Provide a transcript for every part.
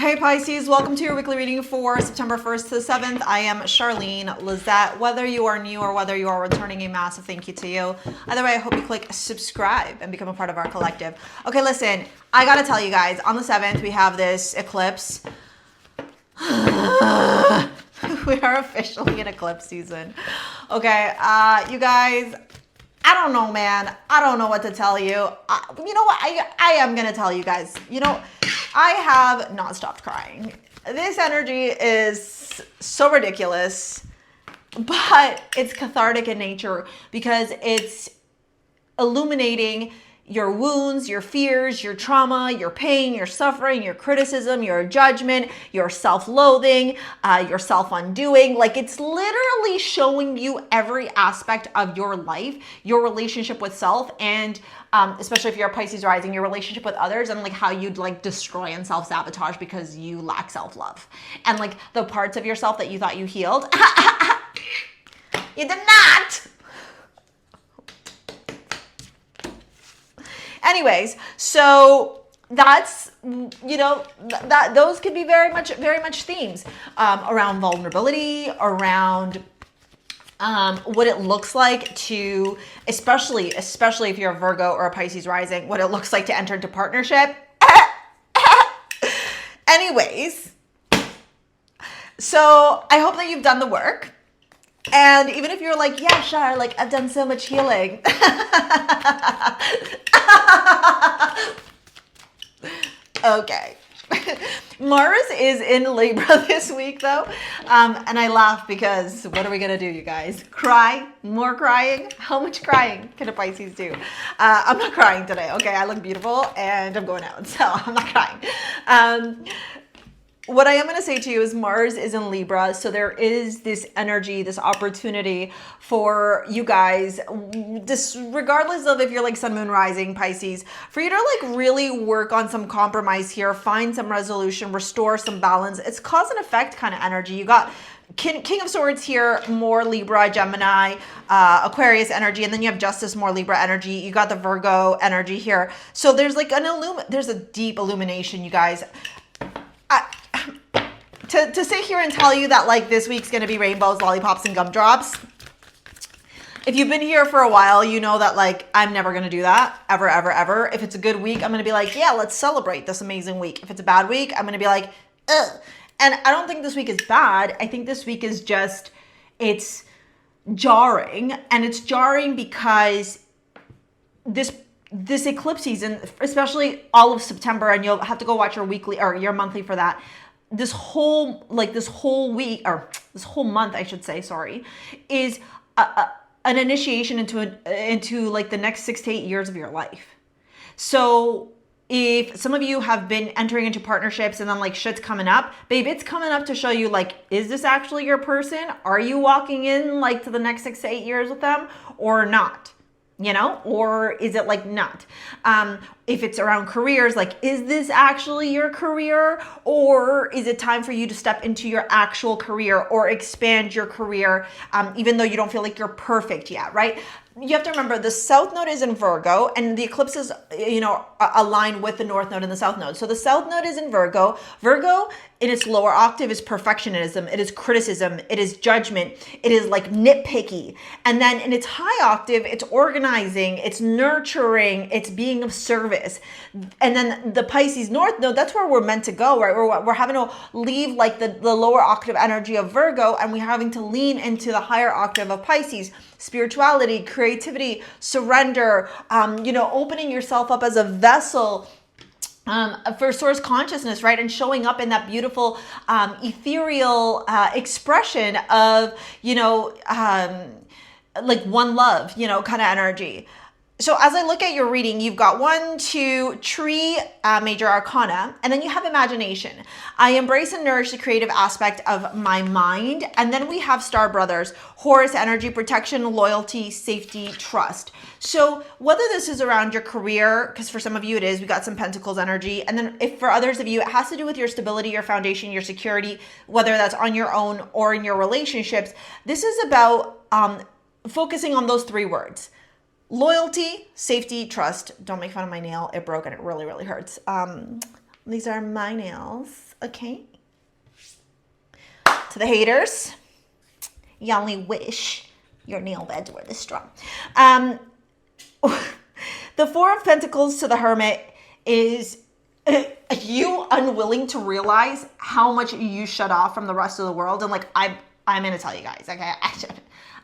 Hey Pisces, welcome to your weekly reading for September 1st to the 7th. I am Charlene Lizette. Whether you are new or whether you are returning, a massive thank you to you. Either way, I hope you click subscribe and become a part of our collective. Okay, listen, I gotta tell you guys, on the 7th, we have this eclipse. We are officially in eclipse season. Okay, you guys, I don't know, man. I don't know what to tell you. You know what? I am going to tell you guys. You know, I have not stopped crying. This energy is so ridiculous, but it's cathartic in nature because it's illuminating your wounds, your fears, your trauma, your pain, your suffering, your criticism, your judgment, your self-loathing, your self-undoing. Like, it's literally showing you every aspect of your life, your relationship with self, and especially if you're a Pisces rising, your relationship with others, and like how you'd like destroy and self-sabotage because you lack self-love. And like the parts of yourself that you thought you healed, you did not. Anyways, so that's, you know, that those could be very much themes around vulnerability, around what it looks like to, especially if you're a Virgo or a Pisces rising, what it looks like to enter into partnership. Anyways, so I hope that you've done the work. And even if you're like, yeah, Char, like I've done so much healing. Okay. Mars is in Libra this week though. And I laugh because what are we going to do, you guys? Cry? More crying? How much crying can a Pisces do? I'm not crying today. Okay. I look beautiful and I'm going out, so I'm not crying. What I am going to say to you is Mars is in Libra. So there is this energy, this opportunity for you guys, this, regardless of if you're like Sun, Moon, Rising, Pisces, for you to like really work on some compromise here, find some resolution, restore some balance. It's cause and effect kind of energy. You got King of Swords here, more Libra, Gemini, Aquarius energy, and then you have Justice, more Libra energy. You got the Virgo energy here. So there's like there's a deep illumination, you guys. To sit here and tell you that like this week's going to be rainbows, lollipops, and gumdrops. If you've been here for a while, you know that like I'm never going to do that ever, ever, ever. If it's a good week, I'm going to be like, yeah, let's celebrate this amazing week. If it's a bad week, I'm going to be like, ugh. And I don't think this week is bad. I think this week is just, it's jarring. And it's jarring because this eclipse season, especially all of September, and you'll have to go watch your weekly or your monthly for that. This whole week, or this whole month, I should say, sorry, is an initiation into like the next 6 to 8 years of your life. So if some of you have been entering into partnerships and then like shit's coming up, babe, it's coming up to show you like, is this actually your person? Are you walking in like to the next 6 to 8 years with them or not? You know, or is it like not? If it's around careers, like, is this actually your career? Or is it time for you to step into your actual career or expand your career, even though you don't feel like you're perfect yet, right? You have to remember the South Node is in Virgo and the eclipse is, you know, aligned with the North Node and the South Node. So the South Node is in Virgo. Virgo in its lower octave is perfectionism. It is criticism. It is judgment. It is like nitpicky. And then in its high octave, it's organizing, it's nurturing, it's being of service. And then the Pisces North Node, that's where we're meant to go, right? We're having to leave like the lower octave energy of Virgo and we're having to lean into the higher octave of Pisces. Spirituality, creativity, surrender, you know, opening yourself up as a vessel for source consciousness, right? And showing up in that beautiful ethereal expression of, you know, like one love, you know, kind of energy. So as I look at your reading, you've got 1, 2, tree, major arcana, and then you have imagination. I embrace and nourish the creative aspect of my mind. And then we have star brothers, Horus, energy, protection, loyalty, safety, trust. So whether this is around your career, because for some of you it is, we got some pentacles energy. And then if for others of you, it has to do with your stability, your foundation, your security, whether that's on your own or in your relationships. This is about focusing on those 3 words. Loyalty, safety, trust. Don't make fun of my nail. It broke and it really, really hurts. These are my nails, okay? To the haters, you only wish your nail beds were this strong. The Four of Pentacles to the Hermit is you unwilling to realize how much you shut off from the rest of the world. And like, I'm going to tell you guys, okay?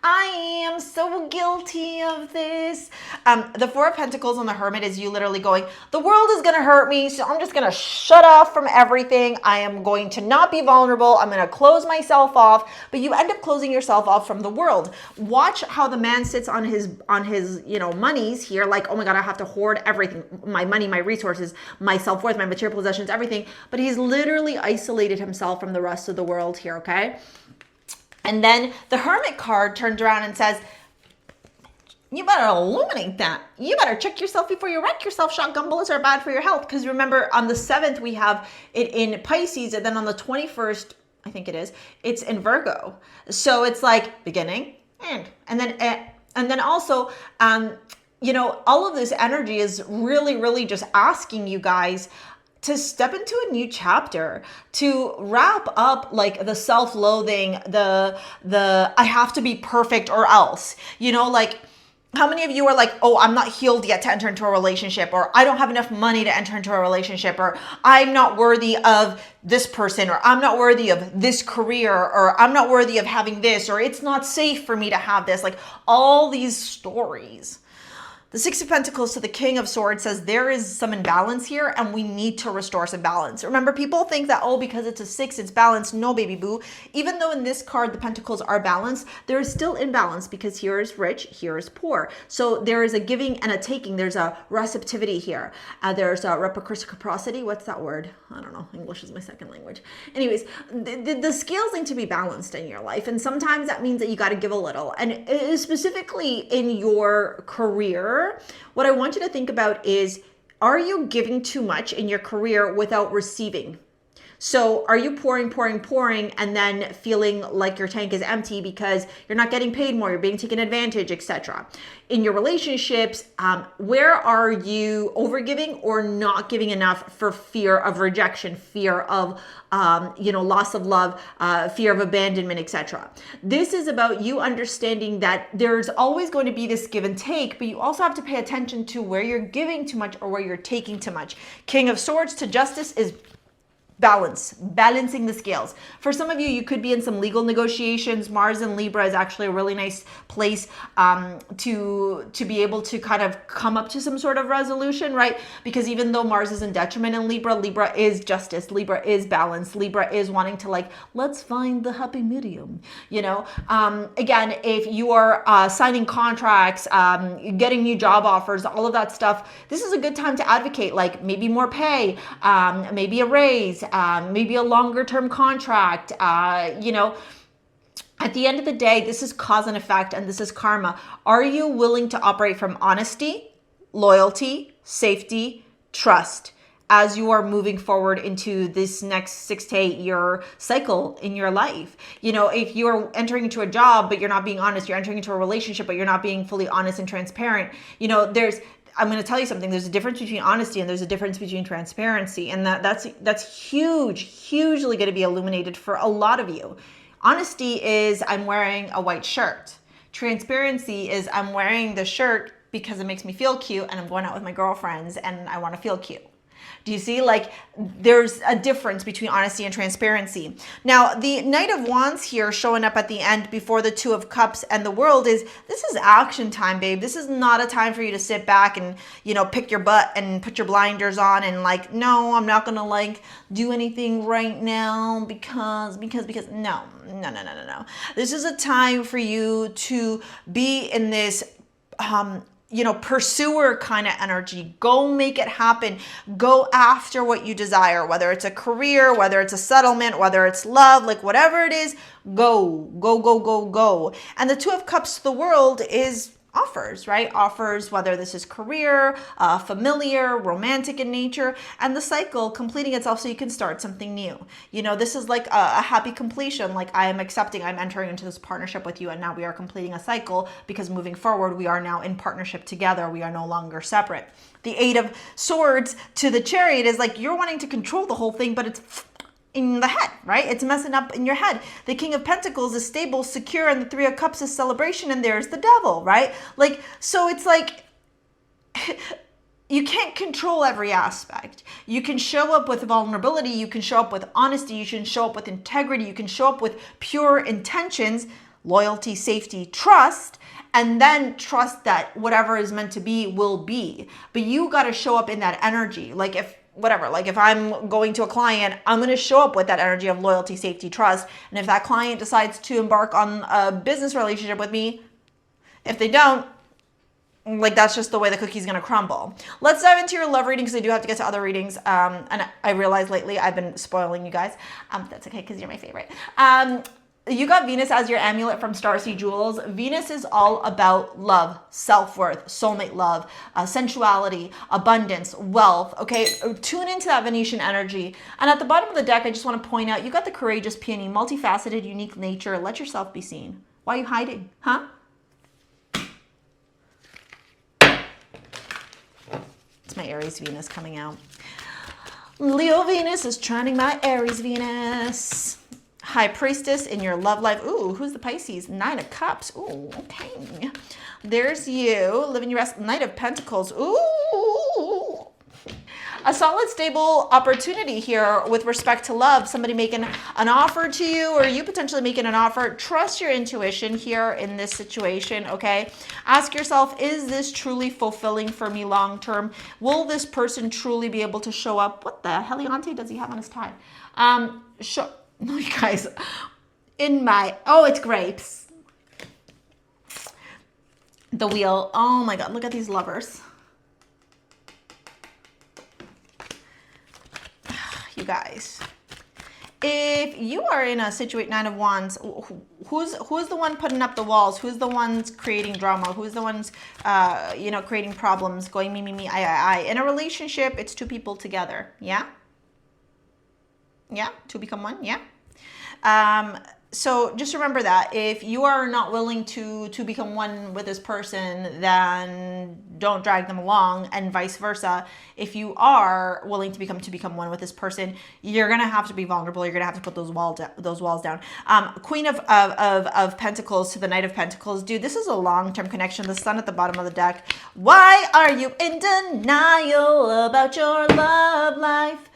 I am so guilty of this. The Four of Pentacles on the Hermit is you literally going, the world is going to hurt me, so I'm just going to shut off from everything. I am going to not be vulnerable. I'm going to close myself off. But you end up closing yourself off from the world. Watch how the man sits on his monies here, like, oh my God, I have to hoard everything, my money, my resources, my self-worth, my material possessions, everything. But he's literally isolated himself from the rest of the world here, okay? And then the Hermit card turns around and says, you better illuminate that. You better check yourself before you wreck yourself. Shotgun bullets are bad for your health. Because remember, on the 7th, we have it in Pisces. And then on the 21st, I think it is, it's in Virgo. So it's like beginning, end. And then also, all of this energy is really, really just asking you guys to step into a new chapter, to wrap up like the self-loathing, the I have to be perfect or else, like how many of you are like, oh, I'm not healed yet to enter into a relationship, or I don't have enough money to enter into a relationship, or I'm not worthy of this person, or I'm not worthy of this career, or I'm not worthy of having this, or it's not safe for me to have this, like all these stories. The Six of Pentacles to the King of Swords says there is some imbalance here and we need to restore some balance. Remember, people think that, oh, because it's a 6, it's balanced. No, baby boo. Even though in this card, the Pentacles are balanced, there is still imbalance because here is rich, here is poor. So there is a giving and a taking. There's a receptivity here. There's a reciprocity. What's that word? I don't know. English is my second language. Anyways, the scales need to be balanced in your life. And sometimes that means that you got to give a little. And specifically in your career, what I want you to think about is, are you giving too much in your career without receiving? So are you pouring, and then feeling like your tank is empty because you're not getting paid more, you're being taken advantage, etc. In your relationships, where are you overgiving or not giving enough for fear of rejection, fear of loss of love, fear of abandonment, etc. This is about you understanding that there's always going to be this give and take, but you also have to pay attention to where you're giving too much or where you're taking too much. King of Swords to Justice is balancing the scales. For some of you, you could be in some legal negotiations. Mars in Libra is actually a really nice place to be able to kind of come up to some sort of resolution, right? Because even though Mars is in detriment in Libra, Libra is justice, Libra is balance, Libra is wanting to like, let's find the happy medium, Again, if you are signing contracts, getting new job offers, all of that stuff, this is a good time to advocate, like maybe more pay, maybe a raise, maybe a longer term contract, At the end of the day, this is cause and effect and this is karma. Are you willing to operate from honesty, loyalty, safety, trust as you are moving forward into this next 6 to 8 year cycle in your life? If you're entering into a job, but you're not being honest, you're entering into a relationship, but you're not being fully honest and transparent, I'm going to tell you something. There's a difference between honesty and there's a difference between transparency. And that's hugely going to be illuminated for a lot of you. Honesty is I'm wearing a white shirt. Transparency is I'm wearing the shirt because it makes me feel cute and I'm going out with my girlfriends and I want to feel cute. Do you see? Like there's a difference between honesty and transparency. Now, the Knight of Wands here showing up at the end before the Two of Cups and the World this is action time, babe. This is not a time for you to sit back and, pick your butt and put your blinders on and like, no, I'm not going to do anything right now because no. This is a time for you to be in this, pursuer kind of energy. Go make it happen. Go after what you desire, whether it's a career, whether it's a settlement, whether it's love, like whatever it is, go. And the Two of Cups to the World is offers, right? Offers, whether this is career, familiar, romantic in nature, and the cycle completing itself so you can start something new. You know, this is like a happy completion. Like I am accepting, I'm entering into this partnership with you, and now we are completing a cycle because moving forward, we are now in partnership together. We are no longer separate. The Eight of Swords to the Chariot is like you're wanting to control the whole thing, but it's in the head, right? It's messing up in your head. The King of Pentacles is stable, secure, and the Three of Cups is celebration, and there's the Devil, right? Like, so it's like you can't control every aspect. You can show up with vulnerability, you can show up with honesty, you can show up with integrity, you can show up with pure intentions, loyalty, safety, trust, and then trust that whatever is meant to be will be. But you got to show up in that energy. Like if I'm going to a client, I'm going to show up with that energy of loyalty, safety, trust. And if that client decides to embark on a business relationship with me, if they don't, like that's just the way the cookie's going to crumble. Let's dive into your love reading because I do have to get to other readings. And I realized lately I've been spoiling you guys. That's okay because you're my favorite. You got Venus as your amulet from StarSea Jewels. Venus is all about love, self-worth, soulmate love, sensuality, abundance, wealth, okay? Tune into that Venetian energy. And at the bottom of the deck, I just want to point out, you got the courageous peony, multifaceted, unique nature. Let yourself be seen. Why are you hiding, huh? It's my Aries Venus coming out. Leo Venus is trining my Aries Venus. High Priestess in your love life. Ooh, who's the Pisces? Nine of Cups. Ooh, okay. There's you. Living your best. Knight of Pentacles. Ooh. A solid, stable opportunity here with respect to love. Somebody making an offer to you or you potentially making an offer. Trust your intuition here in this situation, okay? Ask yourself, is this truly fulfilling for me long term? Will this person truly be able to show up? What the heliante does he have on his tie? No, you guys, it's grapes. The wheel. Oh my God, look at these lovers. You guys, if you are in a situation, Nine of Wands, who's the one putting up the walls? Who's the ones creating drama? Who's the ones, creating problems, going me, I. In a relationship, it's two people together. Yeah? Yeah, two become one, yeah. So just remember that if you are not willing to become one with this person, then don't drag them along, and vice versa. If you are willing to become one with this person, you're gonna have to be vulnerable. You're gonna have to put those walls down. Queen of Pentacles to the Knight of Pentacles, dude. This is a long-term connection. The Sun at the bottom of the deck. Why are you in denial about your love life?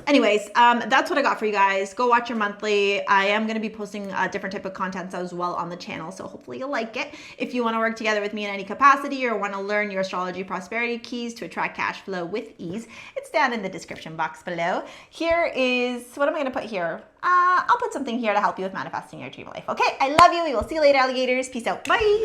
Anyways, that's what I got for you guys. Go watch your monthly. I am going to be posting different type of content as well on the channel, so hopefully you'll like it. If you want to work together with me in any capacity or want to learn your astrology prosperity keys to attract cash flow with ease, it's down in the description box below. Here is, what am I going to put here? I'll put something here to help you with manifesting your dream life. Okay, I love you. We will see you later, alligators. Peace out. Bye.